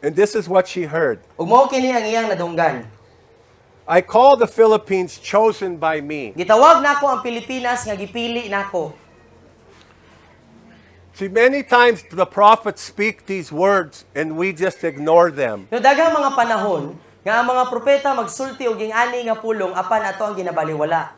And this is what she heard. Ug mao kini ang iyang nadunggan. I call the Philippines chosen by me. Gitawag nako ang Pilipinas nga gipili nako. See, many times the prophets speak these words and we just ignore them. No daghang mga panahon nga ang mga propeta magsulti og ging-ani nga pulong apan ato ang ginabaliwala.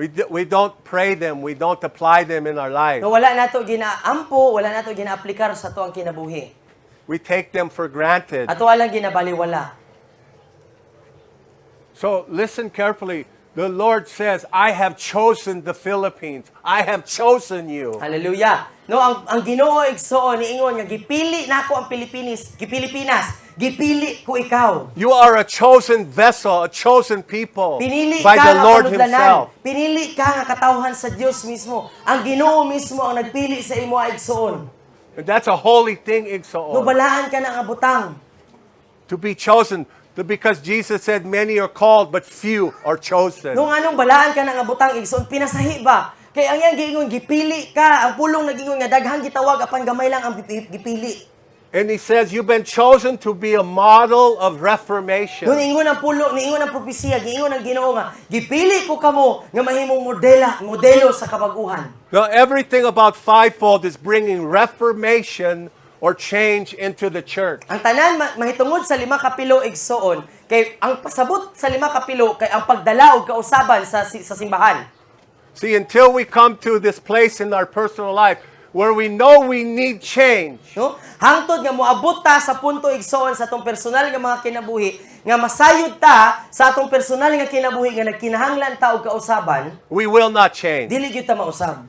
We don't pray them, we don't apply them in our life. No wala nato ginaampo, wala nato ginaaplikar sa ato ang kinabuhi. We take them for granted. Ato lang ginabaliwala. So listen carefully. The Lord says, I have chosen the Philippines. I have chosen you. Hallelujah. No, ang Ginoo igsoon niingon nga gipili nako ang Pilipinas, gipili ko ikaw. You are a chosen vessel, a chosen people Pinili by ka the nga Lord panudlanan. Himself. Pinili ka nga katawhan sa Dios mismo. Ang Ginoo mismo ang nagpili sa imo igsoon. And that's a holy thing, No Igsoon. balaan ka na nga butang. To be chosen. Because Jesus said, many are called, but few are chosen. No anong balaan ka na nga butang igsoon pinasahi ba? Kay ang iyang giingon gipili ka, ang pulong nagingon nga daghang gitawag apan gamay lang ang gipili. And He says, you've been chosen to be a model of reformation. No niingon ang pulong, niingon ang propesya, giingon ang Ginoo nga gipili ko kamo nga mahimong modelo sa kabaguhan. Now, everything about fivefold is bringing reformation or change into the church. Ang tanan mahitungod sa lima ka pilo igsoon kay ang pasabot sa lima ka pilo kay ang pagdala og kausaban sa simbahan. See, until we come to this place in our personal life where we know we need change, No? Hangtod nga moabot ta sa punto igsoon sa atong personal nga mga kinabuhi nga masayod ta sa atong personal nga kinabuhi nga nagkinahanglan ta og kausaban, we will not change. dili gyud ta mausab.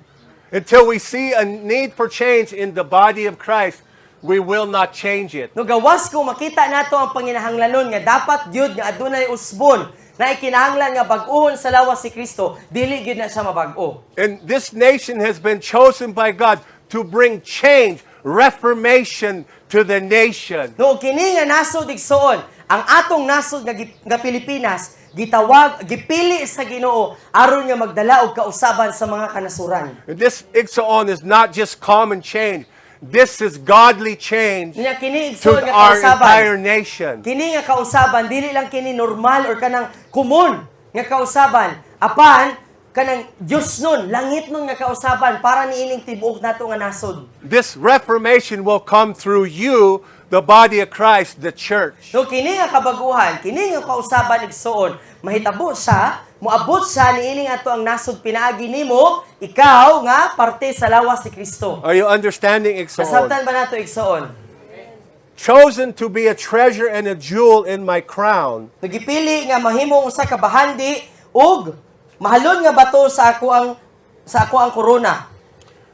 Until we see a need for change in the body of Christ, we will not change it. No gawas kung makita nato ang panginahanglanon nga dapat gyud nga adunay usbon na ikinahanglan nga bag-ohon sa lawas si Kristo, dili gyud na siya mabag-o. And this nation has been chosen by God to bring change, reformation to the nation. No kini nga nasod igsoon, ang atong nasod nga Pilipinas gipili sa Ginoo aron nga magdala og kausaban sa mga kanasuran. And this Igsoon is not just common change. This is godly change Nya kini to igsoon nga our kausaban. entire nation. Kini nga kausaban dili lang kini normal or kanang common nga kausaban, apan kanang Dios nun, langit nun nga kausaban para niining tibuok nato nga nasod. This reformation will come through you, the body of Christ, the church. No kini nga kabaguhan, kini nga kausaban igsoon, mahitabo sa moabot sa niining ato ang nasod pinaagi nimo, ikaw nga parte sa lawas ni Kristo. Are you understanding, Igsoon? Nasabtan ba nato igsoon? Chosen to be a treasure and a jewel in my crown. Nagipili nga mahimong usa ka bahandi ug mahalon nga bato sa ako ang korona.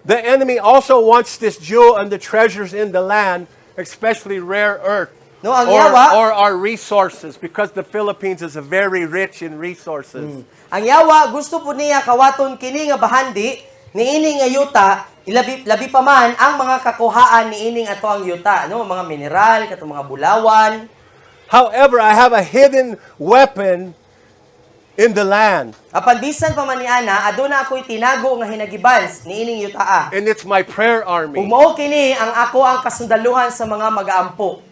The enemy also wants this jewel and the treasures in the land, especially rare earth, No, ang yawa, or our resources, because the Philippines is very rich in resources. ang yawa gusto po niya kawaton kini nga bahandi niini nga yuta, labi pa man ang mga kakuhaan niining ato ang yuta, no, mga mineral, katong mga bulawan. However, I have a hidden weapon in the land, Apan bisan pa man niana, aduna ako'y tinago nga hinagiban niining yutaa. and it's my prayer army. Mao kini ang ako ang kasundaluhan sa mga mag-aampo.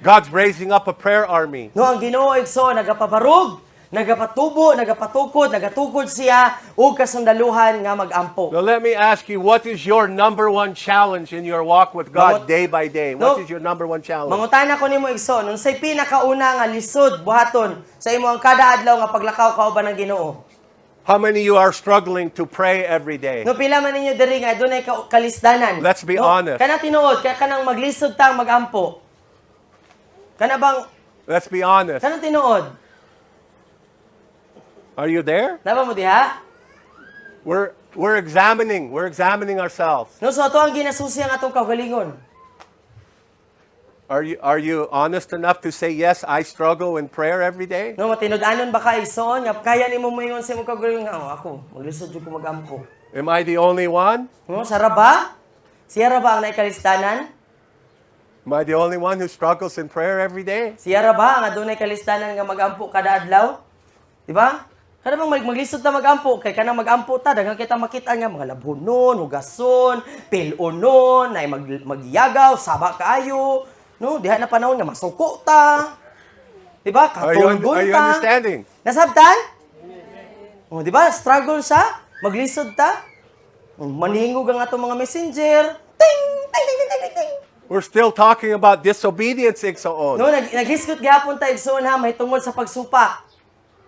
God's raising up a prayer army. No, ang Ginoo igsoon nagapabarog, nagapatubo, nagapatukod, nagatugod siya ug kasundaluhan nga mag-ampo. Now let me ask you, what is your number one challenge in your walk with God day by day? What is your number one challenge? Mangutana ko nimo igsoon, unsay pinakauna nga lisod buhaton sa imo ang kada adlaw nga paglakaw kauban ng Ginoo? How many of you are struggling to pray every day? No pila man ninyo diri nga adunay kalisdanan. Let's be no, honest. Kana tinuod kaya kanang maglisod tang mag-ampo. Kana bang Let's be honest. kanang tinuod? Are you there? Naba mo diha? We're examining ourselves. No so ato ang ginasusi ang atong kaugalingon. Are you honest enough to say, yes, I struggle in prayer every day? No matinud-anon ba ka igsoon nga kaya nimo moingon sa imong kaugalingon nga ako maglisod jud ko mag-ampo. Am I the only one? No sara ba? Siya ra ba ang naikalisdanan? Am I the only one who struggles in prayer every day? Siya ra ba ang adunay kalistanan nga mag-ampo kada adlaw? Di ba? Kada bang maglisod ta magampo kay kanang magampo ta daghang kita makita nga mga labhonon, hugason, pilonon, ay magyagaw, saba kaayo, no? Diha na panahon nga masuko ta. Di ba? Are you Katulgon ta. understanding? Nasabtan? Oh, di ba? Struggle siya. Maglisod ta. Maningog ang atong mga messenger. Ting! Ting! Ting! Ting! Ting! Ting! We're still talking about disobedience, igsoon. No, naghisgot gihapon ta igsoon ha, may tungod sa pagsupak.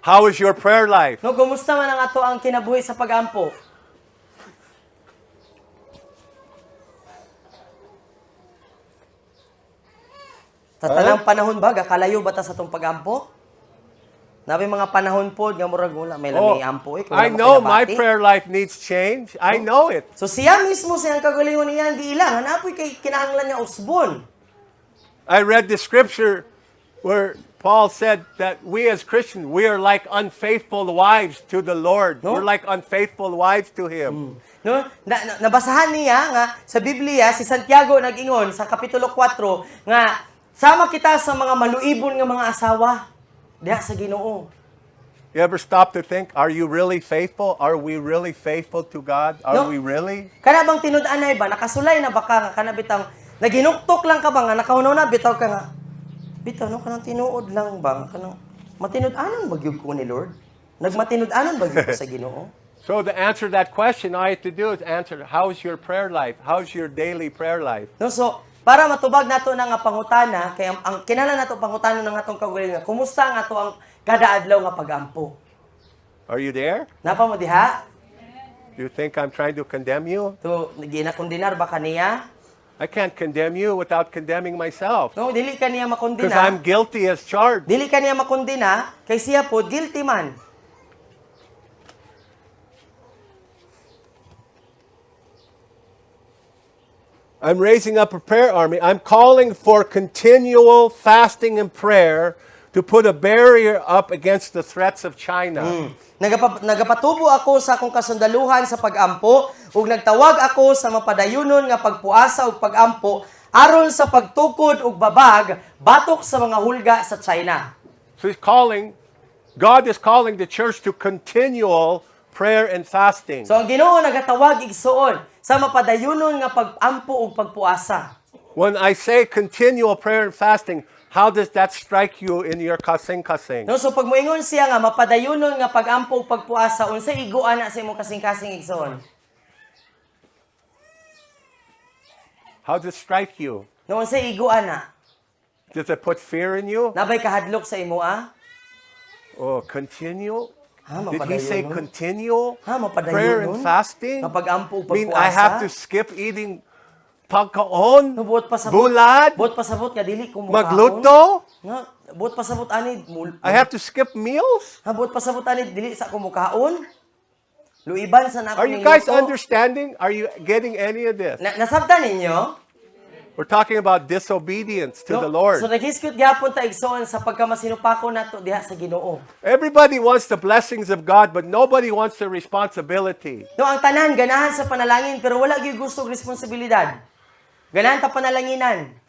How is your prayer life? No, kumusta man ang ato ang kinabuhi sa pagampo? Sa tanang panahon ba, gakalayo ba ta sa tong pagampo? Nabi mga panahon po, nga murag wala, may Oh, lami ampo eh. kung I wala mo know my kinabati. prayer life needs change. I know it. So siya mismo siyang kagalingon niya, di ilang. Hanapoy kay kinahanglan niya usbon. I read the scripture where Paul said that we as Christians, we are like unfaithful wives to the Lord. No? We're like unfaithful wives to Him. No? Nabasahan niya nga sa Biblia, si Santiago nag-ingon sa Kapitulo 4 nga sama kita sa mga maluibon nga mga asawa diha sa Ginoo. You ever stop to think, are you really faithful? Are we really faithful to God? Are No. we really? Kana bang tinud-anay ba nakasulay na ba ka nga kana bitang naginuktok lang ka ba nga nakahunaw na bitaw ka nga bitaw no kanang tinuod lang ba kanang matinud-anon bagyud ko ni Lord? Nagmatinud-anon bagyud ko sa Ginoo? So to answer that question, all I have to do is answer, how's your prayer life? How's your daily prayer life? No, so para matubag nato na nga pangutana kay ang kinahanglan nato pangutana ng atong kaugalingon nga kumusta ang ato ang kada adlaw nga pagampo. Are you there? Napa mo diha? Do you think I'm trying to condemn you? To ginakondinar ba kaniya? I can't condemn you without condemning myself. No, dili kaniya Because makondina. I'm guilty as charged. Dili kaniya makondina kay siya po guilty man. I'm raising up a prayer army. I'm calling for continual fasting and prayer to put a barrier up against the threats of China. Nagapatubo ako sa akong kasundaluhan sa pagampo ug nagtawag ako sa mapadayunon nga pagpuasa ug pagampo aron sa pagtukod ug babag batok sa mga hulga sa China. So God is calling the church to continual prayer and fasting. So ang Ginoo nagatawag igsuon sa mapadayunon nga pagampo ug pagpuasa. When I say continual prayer and fasting, how does that strike you in your kasing-kasing? No, so pag moingon siya nga mapadayunon nga pagampo ug pagpuasa unsay iguan na sa imong kasing-kasing igsuon? How does it strike you? No, unsay iguan na? Does it put fear in you? Nabay kahadlok sa imo Oh, continual? Ha, Did he say mapadayunon? continual Ha, mapadayunon? prayer and fasting? Nga pagampo ug I mean, pagpuasa? I have to skip eating pagkaon, No, buot pasabot. bulad, Buot pasabot nga dili ko mukaon. magluto. Nga, buot pasabot ani I have to skip meals. Ha, buot pasabot ani dili sa ko mukaon. Luiban sa nako Are you guys understanding? Are you getting any of this? Nasabtan ninyo? We're talking about disobedience to the Lord. So naghiskot gyapon ta igsoon sa pagkamasinupako nato diha sa Ginoo. Everybody wants the blessings of God, but nobody wants the responsibility. No, ang tanan ganahan sa panalangin pero wala gyud gusto og responsibilidad. Ganahan ta panalanginan.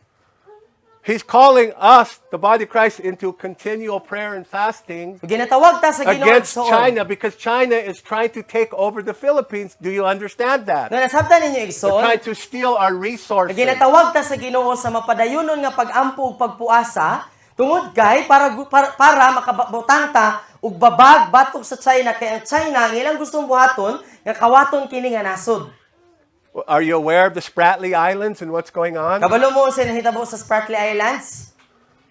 He's calling us, the body of Christ, into continual prayer and fasting Ginatawag ta sa Ginoo against igsoon. China because China is trying to take over the Philippines. Do you understand that? No, nasabtan ninyo They're igsoon. trying to steal our resources. Ginatawag ta sa Ginoo sa mapadayunon nga pagampo ug pagpuasa tungod kay para makabutang ta ug babag batok sa China kay ang China ang ilang gustong buhaton nga kawaton kini nga nasod. Are you aware of the Spratly Islands and what's going on? Kabalo mo sa nahitabo sa Spratly Islands?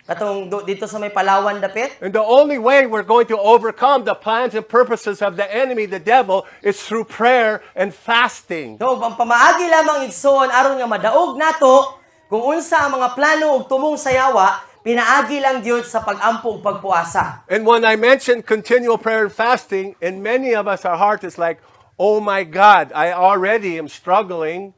Katong dito sa may Palawan dapit? And the only way we're going to overcome the plans and purposes of the enemy, the devil, is through prayer and fasting. No, ang pamaagi lamang igsoon aron nga madaog nato kung unsa ang mga plano ug tumong sayawa, pinaagi lang gyud sa pagampo ug pagpuasa. And when I mention continual prayer and fasting, in many of us, our heart is like, oh my God, I already am struggling.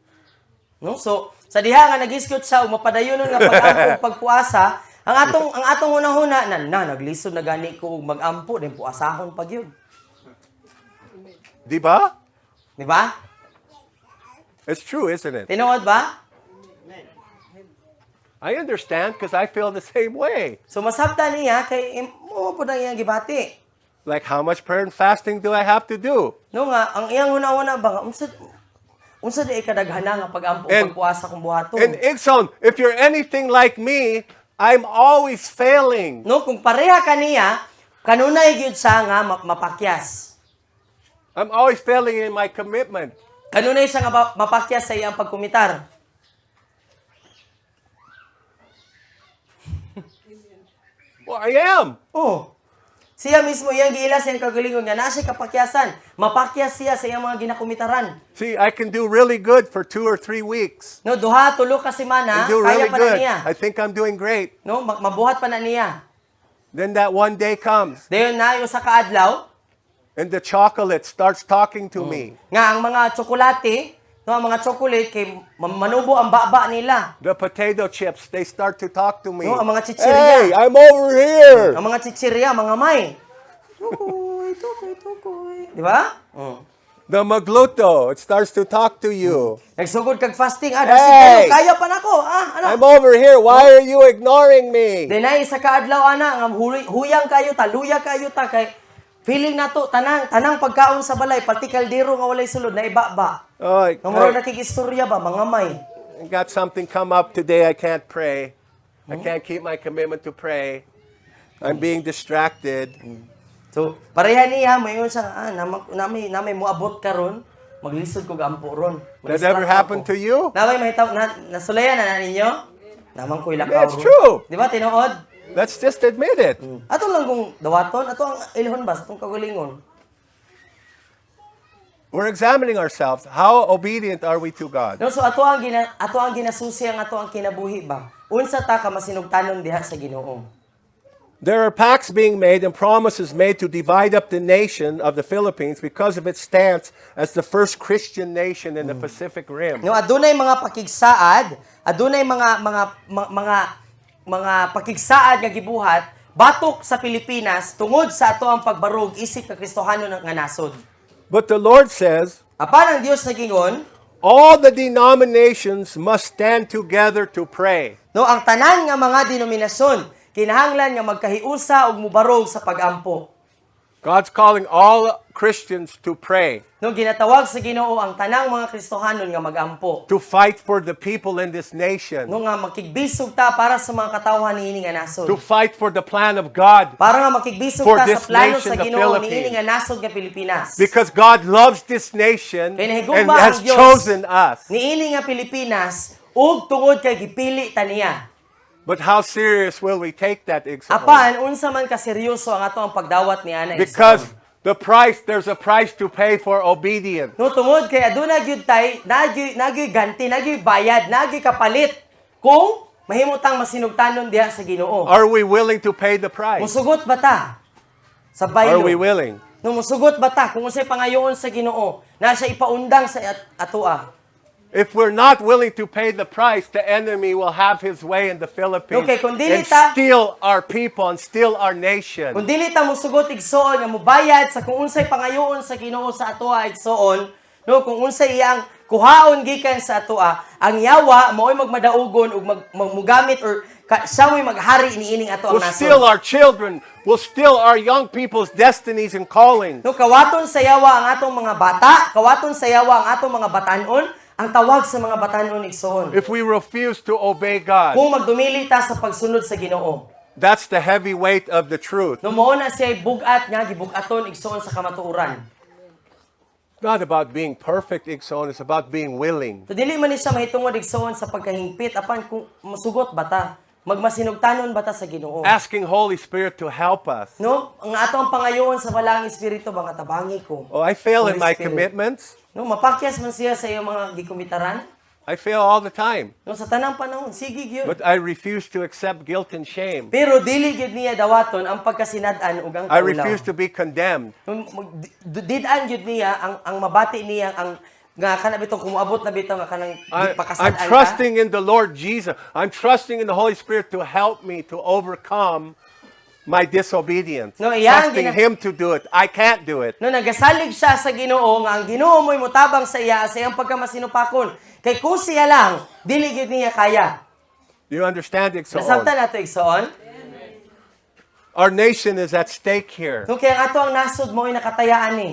No? So, sa diha nga nagiskot sa ug mapadayonon nga pagampo ug pagpuasa, ang atong hunahuna naglisod na gani ko ug magampo din puasahon pag yun. Di ba? Di ba? It's true, isn't it? Tinuod ba? I understand because I feel the same way. So masabtan niya kay mo pud ang iyang gibati. Like, how much prayer and fasting do I have to do? No nga, ang iyang una-una ba, unsa di kadaghana nga pag-ampo And- pagpuasa kung buhaton. And Igson, if you're anything like me, I'm always failing. No, kung pareha kaniya, kanunay gyud siya nga mapakyas. I'm always failing in my commitment. Kanunay siya nga mapakyas sa iyang pagkumitar. Well, I am. Oh. Siya mismo iyang giila sa iyang kagalingon nga naa siya kapakyasan. Mapakyas siya sa iyang mga ginakumitaran. See, I can do really good for 2 or 3 weeks. No, duha tulo ka semana, I do kaya really pa na good. niya. I think I'm doing great. No, mabuhat pa na niya. Then that one day comes, Dayon na yung sa kaadlaw, and the chocolate starts talking to me. nga ang mga tsokolate, no, ang mga chocolate kay manubo ang baba nila. The potato chips, they start to talk to me. No, ang mga chichirya. Hey, I'm over here. Ang mga chichirya, mga may. Tukoy, tukoy, tukoy. Di ba? The magluto, it starts to talk to you. Nagsugod kag fasting. Ah, Hey! kaya pa nako. Ah, ano? I'm over here. Why are you ignoring me? Dinay sa kaadlaw ana nga huyang kayo ta, luya kayo ta kay feeling nato tanang pagkaon sa balay pati kaldero nga walay sulod na ibaba. Oh, Nga mura nakikistorya ba mga may. I got something come up today. I can't pray. I can't keep my commitment to pray. I'm being distracted. So, pareha niya mayon sa may moabot karon, maglisod ko gampo ron. That ever happened to you? Naway mahitaw nasulayan na ninyo? Namang ko'y lakaw. That's true. Di ba tinuod? Let's just admit it. Ato lang kung dawaton, ato ang ilhon bas tong kagalingon. We're examining ourselves. How obedient are we to God? No, so ato ang ginasusi ang ato ang kinabuhi ba? Unsa ta ka masinugtanon diha sa Ginoo? There are pacts being made and promises made to divide up the nation of the Philippines because of its stance as the first Christian nation in the Pacific Rim. No, adunay mga pakigsaad, adunay mga pakigsaad nga gibuhat batok sa Pilipinas tungod sa ato ang pagbarog isip ka Kristohano nga nasod. But the Lord says, Apan ang Dios nagingon, all the denominations must stand together to pray. no, ang tanan nga mga denominasyon kinahanglan nga magkahiusa ug mubarog sa pagampo. God's calling all Christians to pray, No, ginatawag sa Ginoo ang tanang mga Kristohanon nga magampo. to fight for the people in this nation, No nga makigbisog ta para sa mga katawhan niini nga nasod. to fight for the plan of God, Para nga makigbisog for ta this sa plano nation, sa the Ginoo Philippines. niini nga nasod nga Pilipinas. because God loves this nation Kaya and nahigugma has ang Diyos chosen us. niini nga Pilipinas ug tungod kay gipili ta niya. But how serious will we take that example? Apan unsa man ka seryoso ang ato ang pagdawat ni ana Because there's a price to pay for obedience. no tungod kay aduna gyud tay nagyoy ganti nagyoy bayad nagyoy kapalit kung mahimutang masinugtanon diha sa Ginoo. Are we willing to pay the price? Musugot ba ta sa Are we baylo? willing? No musugot ba ta kung unsay pangayoon sa Ginoo na siya ipaundang sa atoa? If we're not willing to pay the price, the enemy will have his way in the Philippines Okay, kung dili and ta- steal our people and steal our nation. Kung dili ta musugot igsoon nga mobayad sa kung unsay pangayoon sa Ginoo sa atoa igsoon, no kung unsay iyang kuhaon gikan sa atoa, ang yawa mao'y magmadaugon ug mugamit or siya mo'y maghari iniining ato ang We'll steal nasod. our children. We'll steal our young people's destinies and callings. No kawaton sa yawa ang atong mga bata, kawaton sa yawa ang atong mga batanon, ang tawag sa mga batanon igsoon. If we refuse to obey God, Kung magdumili ta sa pagsunod sa Ginoo. that's the heavy weight of the truth. No mao na siya bugat nga gibugaton igsoon sa kamatuoran. Not about being perfect, Ikson. It's about being willing. So dili man ni siya mahitungod igsoon sa pagkahingpit apan kung masugot ba ta, magmasinugtanon ba ta sa Ginoo. Asking Holy Spirit to help us. No, ang ato ang pangayoon sa balang espiritu ba nga tabangi ko. Oh, I fail in Holy my Spirit. commitments. No, mapakyas man siya sa iyong mga gikumitaran. I fail all the time. No, sa tanang panahon, sige gyud. But I refuse to accept guilt and shame. Pero dili gyud niya dawaton ang pagkasinad-an ug ang I kaulaw. refuse to be condemned. Did-an gyud niya ang mabati niya ang nga kana bitong kumuabot na bitaw nga kanang I'm pakasad-an ka. trusting in the Lord Jesus. I'm trusting in the Holy Spirit to help me to overcome my disobedience. No, iyang Trusting gina- Him to do it. I can't do it. No, nagasalig siya sa Ginoo nga ang Ginoo mo'y mutabang sa iya sa iyang pagkamasinupakon. Kay kung siya lang, dili gyud niya kaya. Do you understand it? So Nasabtan nato igsoon? Our nation is at stake here. No, kaya ang ato ang nasod mo ay nakatayaan ni.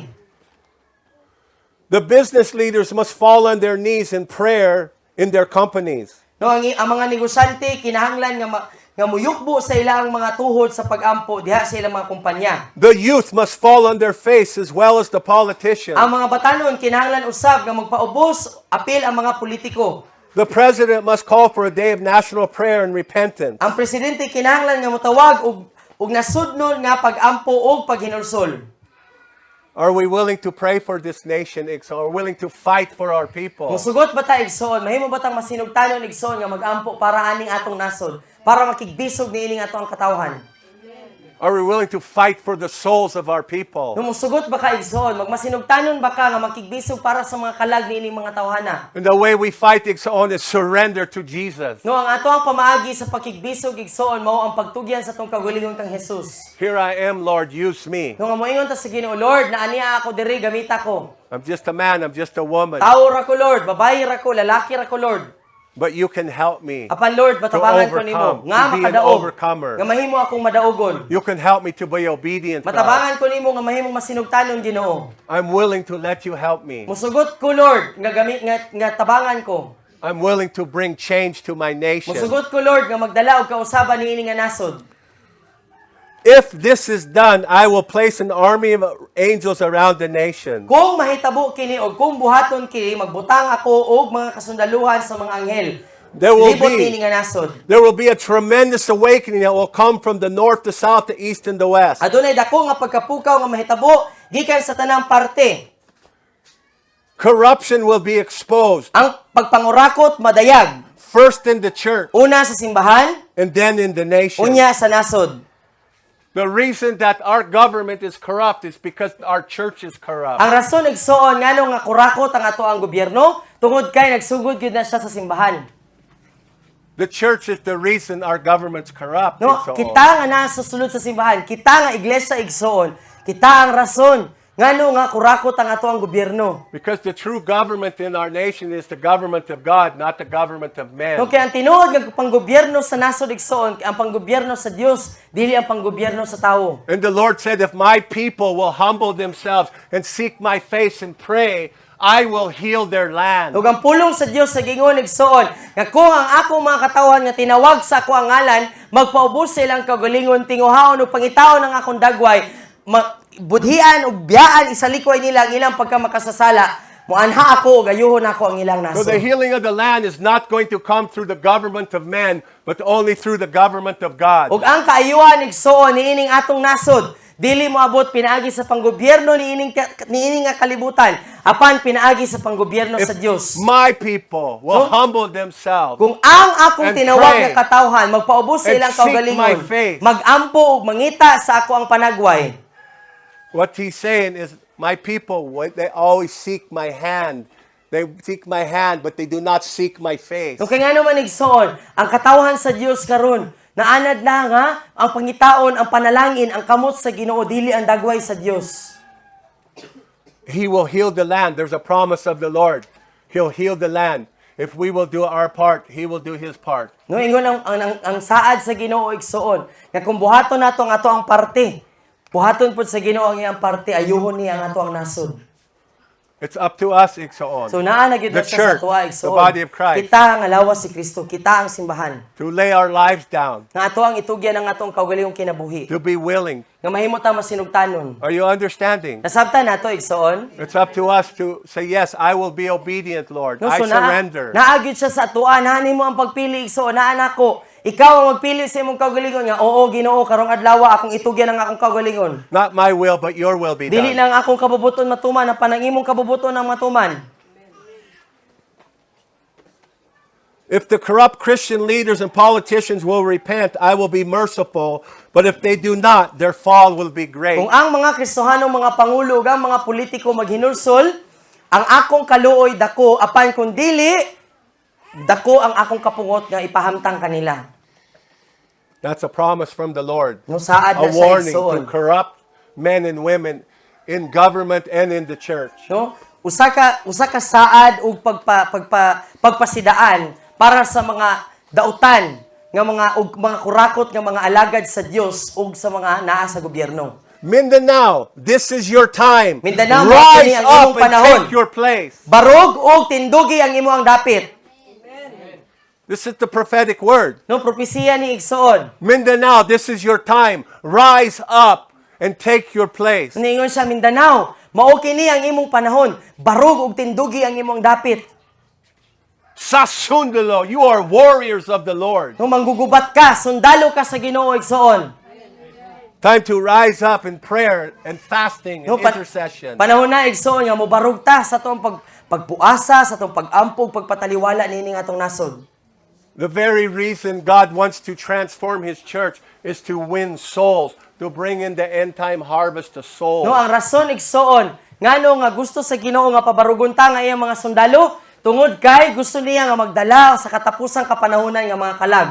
The business leaders must fall on their knees in prayer in their companies. No, ang mga negosyante kinahanglan nga muyukbo sa ilang mga tuhod sa pag-ampo diha sa ilang mga kumpanya. The youth must fall on their face as well as the politicians. Ang mga batanon kinahanglan usab nga magpaubos apil ang mga politiko. The president must call for a day of national prayer and repentance. Ang presidente kinahanglan nga motawag og nasudnon nga pag-ampo og paghinulsol. Are we willing to pray for this nation, Igsoon? Are we willing to fight for our people? Musugot ba ta igsoon? Mahimo ba tang masinugtanon igsoon nga mag-ampo para aning atong nasod? Para makigbisog niining ato ang katawhan? Are we willing to fight for the souls of our people? No musugot ba ka igsoon? Magmasinugtanon ba ka nga makigbisog para sa mga kalag niining mga tawhana? And the way we fight, Igsoon, is surrender to Jesus. No, ang ato ang pamaagi sa pakigbisog igsoon mao ang pagtugyan sa tong kagalingon kang Jesus. Here I am, Lord, use me. No nga moingon ta sa Ginoo, Lord, na aniya ako diri gamita ko. I'm just a man, I'm just a woman. Tao ra ko, Lord, babayi ra ko, lalaki ra ko, Lord. But you can help me. Apan Lord, matabangan ko nimo overcome, nga to be an makadaog. overcomer. Nga mahimo akong madaogon. You can help me to be obedient, God. Matabangan ko nimo nga mahimong masinugtanon Ginoo. I'm willing to let you help me. Musugot ko Lord nga gamit nga tabangan ko. I'm willing to bring change to my nation. Musugot ko Lord nga magdala og kausaban niini nga nasod. If this is done, I will place an army of angels around the nation. Kung mahitabo kini og kung buhaton kini magbutang ako og mga kasundaluhan sa mga anghel. There will Libot be- niini nga nasod. There will be a tremendous awakening that will come from the north, the south, the east, and the west. Adunay dako nga pagkapukaw nga mahitabo gikan sa tanang parte. Corruption will be exposed, Ang pagpangurakot madayag. first in the church Una sa simbahan, and then in the nation. unya sa nasod. The reason that our government is corrupt is because our church is corrupt. Ang rason igsoon ngano nga kurakot ang ato ang gobyerno tungod kay nagsugod gyud na siya sa simbahan. The church is the reason our government's corrupt. No, Igsoon. kita nga nasa sulod sa simbahan, kita nga iglesia igsoon, kita ang rason ngano nga kurakot ang ato ang gobyerno. Because the true government in our nation is the government of God, not the government of man. No, kaya ang tinuod nga panggobyerno sa nasod igsoon, ang panggobyerno sa Dios, dili ang panggobyerno sa tawo. And the Lord said, if my people will humble themselves and seek my face and pray, I will heal their land. Ug ang pulong sa Dios sa gingon igsoon, nga kung ang akong mga katawhan nga tinawag sa ako ang ngalan, magpaubos sa ilang kagalingon tinguhaon ug pangitawon ang akong dagway, budhian ug biyaan isalikoy nila ang ilang pagkamakasasala, muanha ako ug ayuhon ako ang ilang So the nasod. healing of the land is not going to come through the government of men, but only through the government of God. Ug ang kaayuhan igsoon niining atong nasod, dili moabot pinaagi sa panggobyerno niining nga kalibutan, apan pinaagi sa panggobyerno sa Dios. My people will humble themselves. Kung ang akong And tinawag pray. nga katawhan magpaubos sa And ilang seek my kaugalingon, face. magampo ug mangita sa ako ang panagway. What he's saying is, my people, they always seek my hand. They seek my hand, but they do not seek my face. Kung kaya naman igsoon, ang katawhan sa Dios karon, naanad na nga ang pangitaon, ang panalangin, ang kamot sa Ginoo dili ang dagway sa Dios. He will heal the land. There's a promise of the Lord. He'll heal the land. If we will do our part, He will do His part. No, ingon ang saad sa Ginoo igsoon, nga kung buhaton nato ang ato ang parte, buhaton pud sa Ginoo ang iyang parte, ayuhon niya ang ato ang nasod. It's up to us, Igsoon, So naa na gyud the na siya sa church, tuwa the igsoon. body of Christ, Kita ang lawas si Kristo, kita ang simbahan. to lay our lives down, Nga ato ang itugyan ang atong kaugalingong kinabuhi. to be willing. Nga mahimo ta masinugtanon. Are you understanding? Nasabtan nato igsoon. It's up to us to say, yes, I will be obedient, Lord. No, I so surrender. naagid siya sa atuan, nani mo ang pagpili igsoon, naa nako. Ikaw ang magpili sa imong kaugalingon nga, oo, Ginoo, karong adlaw akong itugyan ang akong kaugalingon. Not my will, but your will be Dili done. lang akong kabubuton matuman, ang panangimong kabubuton ang matuman. If the corrupt Christian leaders and politicians will repent, I will be merciful. But if they do not, their fall will be great. Kung ang mga Kristohanong mga pangulo ug ang mga politiko maghinulsol, ang akong kaluoy dako, apan kung dili, dako ang akong kapungot nga ipahamtang kanila. That's a promise from the Lord. No, saad A na sa warning igsoon. to corrupt men and women in government and in the church. No? Usa ka saad ug pagpasidaan para sa mga dautan nga mga kurakot nga mga alagad sa Dios ug sa mga naa sa gobyerno. Mindanao, this is your time. Mindanao, Rise kini ang up imong and panahon. take your place. Barog ug tindugi ang imo ang dapit. This is the prophetic word. No propesiya ni igsoon. Mindanao, this is your time. Rise up and take your place. Ningon siya Mindanao, mao kini ang imong panahon. Barog ug tindugi ang imong dapit. Sasundulo, you are warriors of the Lord. No manggugubat ka, sundalo ka sa Ginoo igsoon. Time to rise up in prayer and fasting and No, intercession. panahon na igsoon nga mobarog ta sa atong pagpuasa, sa atong pag-ampog, pagpataliwala nining atong nasod. The very reason God wants to transform His church is to win souls, to bring in the end time harvest of souls. No, ang rason igsoon ngano nga gusto sa Ginoo nga pabarugon ta nga iyang mga sundalo tungod kay gusto niya nga magdala sa katapusang kapanahonan nga mga kalag.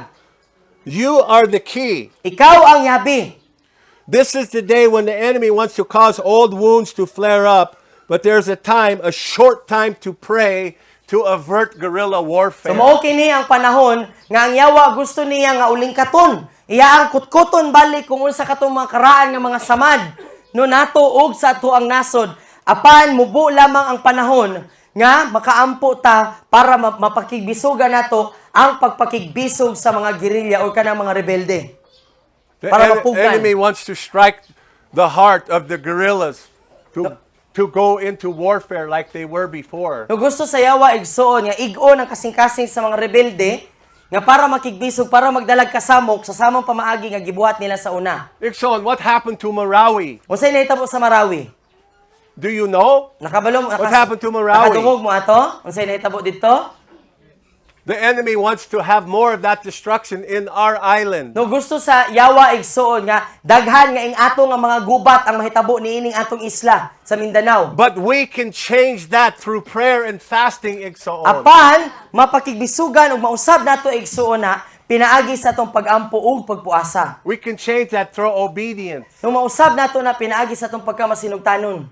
You are the key. Ikaw ang yabi. This is the day when the enemy wants to cause old wounds to flare up, but there's a time, a short time to pray to avert guerrilla So warfare. mao kini ang panahon nga ang yawa gusto niya nga uling katon. Iya ang kutkuton balik kung unsa katong mga karaan nga mga samad no nato ug sa ato ang nasod. Apan mubo lamang ang panahon nga makaampo ta para mapakigbisugan nato ang pagpakigbisog sa mga gerilya o kanang mga rebelde. The Para mapugan. enemy wants to strike the heart of the guerrillas to go into warfare like they were before. No gusto sa yawa igsoon nga ig-on ang kasing-kasing sa mga rebelde nga para makigbisog, para magdalag kasamok sa samang pamaagi nga gibuhat nila sa una. Ikson, what happened to Marawi? Unsay nahitabo sa Marawi? Do you know? Nakabalom What happened to Marawi? Nakadungog mo ato? Unsay nahitabo dito? The enemy wants to have more of that destruction in our island. No gusto sa yawa igsoon nga daghan nga ing ato nga mga gubat ang mahitabo niining atong isla sa Mindanao. But we can change that through prayer and fasting, Ikson. Apan mapakigbisugan ug mausab nato igsoon na pinaagi sa atong pag-ampo ug pagpuasa. We can change that through obedience. No mausab nato na pinaagi sa atong pagkamasinugtanon.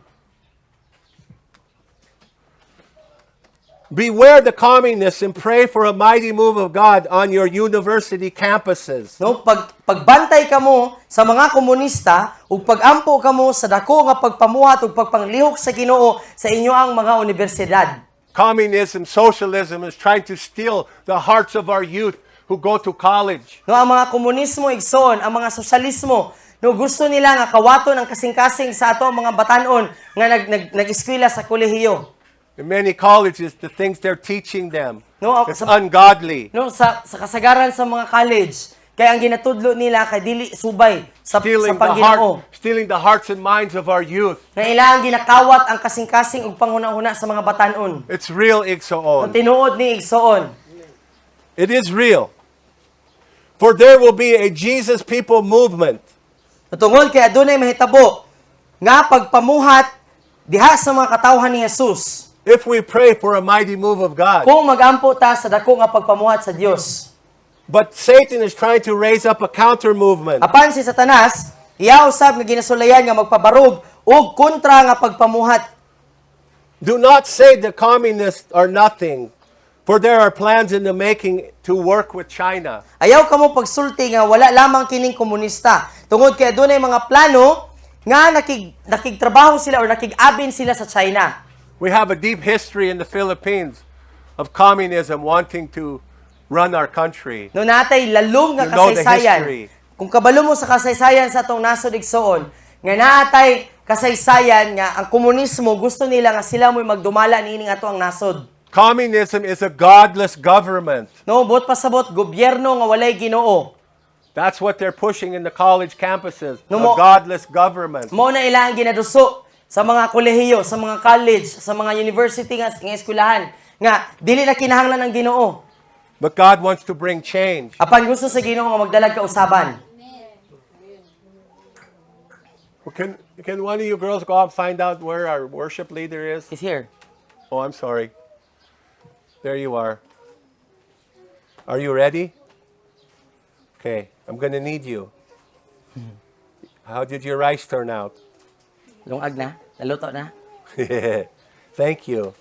Beware the communists and pray for a mighty move of God on your university campuses. No, pagbantay kamo sa mga komunista ug pagampo kamo sa dako nga pagpamuhat ug pagpanglihok sa Ginoo sa inyo ang mga universidad. Communism, socialism is trying to steal the hearts of our youth who go to college. No, ang mga komunismo igsoon, ang mga sosyalismo, no gusto nila nga kawaton ang kasing-kasing sa ato mga batanon nga nag-eskwela sa kolehiyo. In many colleges, the things they're teaching them, No, it's ungodly. No, sa kasagaran sa mga college, kaya ang ginatudlo nila kay dili subay sa Panginoon. Stealing the hearts and minds of our youth. Na ilang ginakawat ang kasing-kasing ug panghuna-huna sa mga batanon. It's real, Ang Iksoon. tinuod ni igsoon. It is real. For there will be a Jesus people movement. Tungod kay adunay mahitabo nga pagpamuhat diha sa mga katawhan ni Jesus. If we pray for a mighty move of God. Kung magampo ta sa dako nga pagpamuhat sa Dios. But Satan is trying to raise up a counter movement. Apan si Satanas, iya usab nga ginasulayan nga magpabarog og kontra nga pagpamuhat. Do not say the communists are nothing, for there are plans in the making to work with China. Ayaw kamo pagsulti nga wala lamang kining komunista. Tungod kay adunay mga plano nga nakigtrabaho sila or nakig-abin sila sa China. We have a deep history in the Philippines of communism wanting to run our country. No natay lalong nga You know the kasaysayan. history. Kung kabalo mo sa kasaysayan sa atong nasod igsoon, nga natay kasaysayan nga ang komunismo gusto nila nga sila mo'y magdumala niining ato ang nasod. Communism is a godless government. No, buot pasabot gobyerno nga walay Ginoo. That's what they're pushing in the college campuses, No a mo- godless government. Mao na ilang ginaduso sa mga kolehiyo, sa mga college, sa mga university nga eskwelahan nga dili na kinahanglan ng Ginoo. But God wants to bring change. Apan gusto sa Ginoo nga magdalag ka usaban. Well, can one of you girls go out and find out where our worship leader is? He's here. Oh, I'm sorry. There you are. Are you ready? Okay, I'm going to need you. How did your rice turn out? Lungag na, naluto na. Thank you.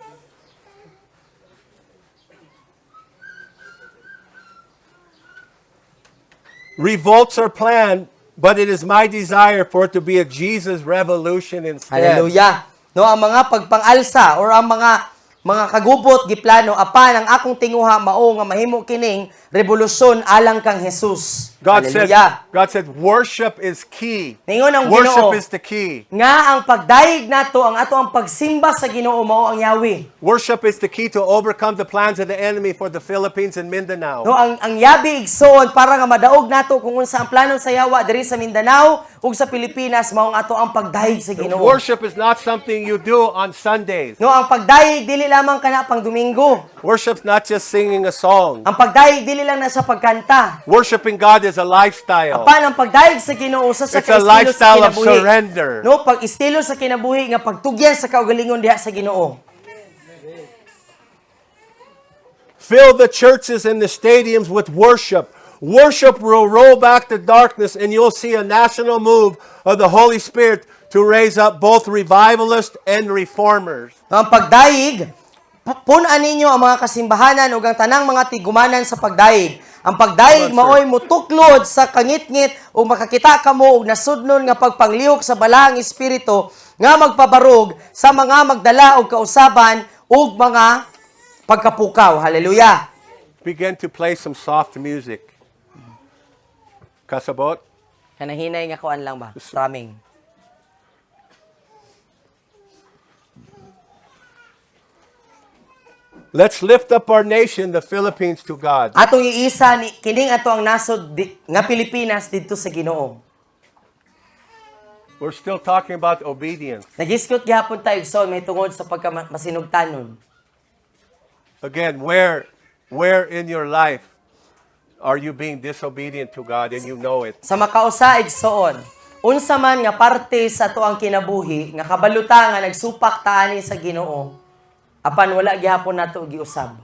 revolts are planned, but it is my desire for it to be a Jesus revolution instead. Hallelujah. No, ang mga pagpangalsa or ang mga kagubot giplano apan ang akong tinguha mao nga mahimo kining revolusyon alang kang Jesus. Hallelujah. God said, worship is key. Ningon ang Worship Ginoo is the key. nga ang pagdayeg nato ang ato ang pagsimba sa Ginoo mao ang Yahweh. Worship is the key to overcome the plans of the enemy for the Philippines and Mindanao. No, ang yabi igsoon para nga madaog nato kung unsa ang plano sa Yawa diri sa Mindanao ug sa Pilipinas mao ang ato ang pagdayeg sa Ginoo. Worship is not something you do on Sundays. No, ang pagdayeg dili lamang kana pang Domingo. Worship's not just singing a song. Ang pagdayeg dili lang na sa pagkanta. Worshiping God is a lifestyle. Apan ang pagdayeg sa Ginoo sa It's a kaestilo sa lifestyle of kinabuhi. surrender. No, pag-estilo sa kinabuhi nga pagtugyan sa kaugalingon diha sa Ginoo. Fill the churches and the stadiums with worship. Worship will roll back the darkness and you'll see a national move of the Holy Spirit to raise up both revivalists and reformers. Ang pagdayeg, punan ninyo ang mga kasimbahanan ug ang tanang mga tigumanan sa pagdayeg. Ang pagdayeg maoy mutuklod sa kangit-ngit ug makakita kamo og nasudnon nga pagpanglihok sa balaang espiritu nga magpabarog sa mga magdala og kausaban ug mga pagkapukaw. Hallelujah. Begin to play some soft music. Kasabot? Kanahinay nga kuan lang ba? Strumming. Let's lift up our nation, the Philippines, to God. Atong iisa ni kining ato ang nasod nga Pilipinas didto sa Ginoo. We're still talking about obedience. Nagiskot gihapon tayo igsoon may tungod sa pagkamasinugtanon. Again, where in your life are you being disobedient to God and you know it? Sa makausa igsoon, unsa man nga parte sa ato ang kinabuhi nga kabaluta nga nagsupak taani sa Ginoo, apan wala gihapon nato giusab.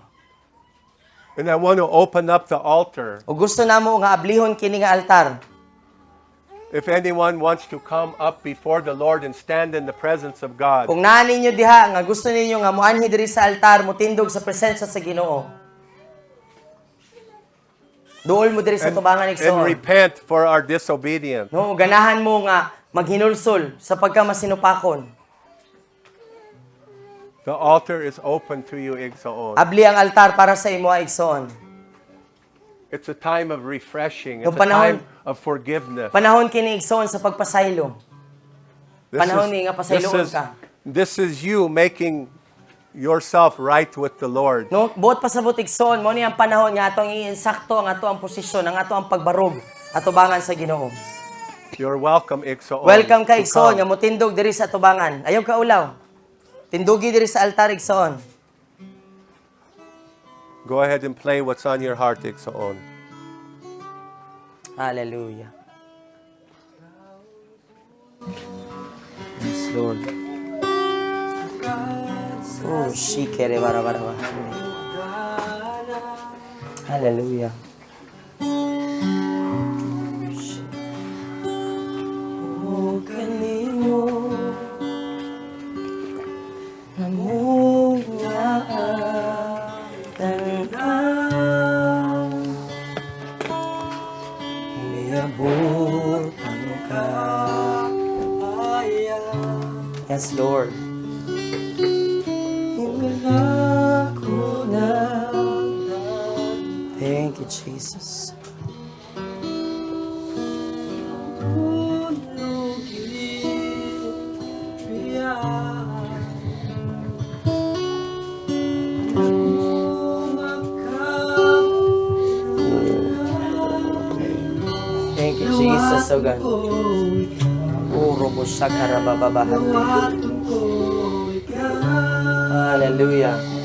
And I want to open up the altar. O gusto namo nga ablihon kini nga altar. If anyone wants to come up before the Lord and stand in the presence of God, Kung naa ninyo diha nga gusto ninyo nga moanhi diri sa altar, motindog sa presensya sa Ginoo. Duol mo diri sa tubangan and igsoon. repent for our disobedience. No, ganahan mo nga maghinulsol sa pagkamasinupakon. The altar is open to you, Igsoon. Abli ang altar para sa imo igsoon. It's a time of refreshing. It's Yung a panahon- time of forgiveness. Panahon kini igsoon sa pagpasaylo. Panahon ni nga pasayloon ka. This is you making yourself right with the Lord. No, buot pasabot igsoon mo ni ang panahon nga atong iinsakto ang ato ang posisyon, ang ato ang pagbarog atubangan sa Ginoo. You're welcome, Igsoon. Welcome ka to igsoon nga come. motindog diri sa atubangan. Ayaw ka ulaw. Tindugi diri sa altar igsoon. Go ahead and play what's on your heart, Igsoon. Hallelujah. Yes, Lord. Oh, shikere bara. Hallelujah. Oh, kanimo Yes, Lord. Thank you, Jesus. Thank you, Jesus, oh God. Puro mo siya karabababahan. Hallelujah.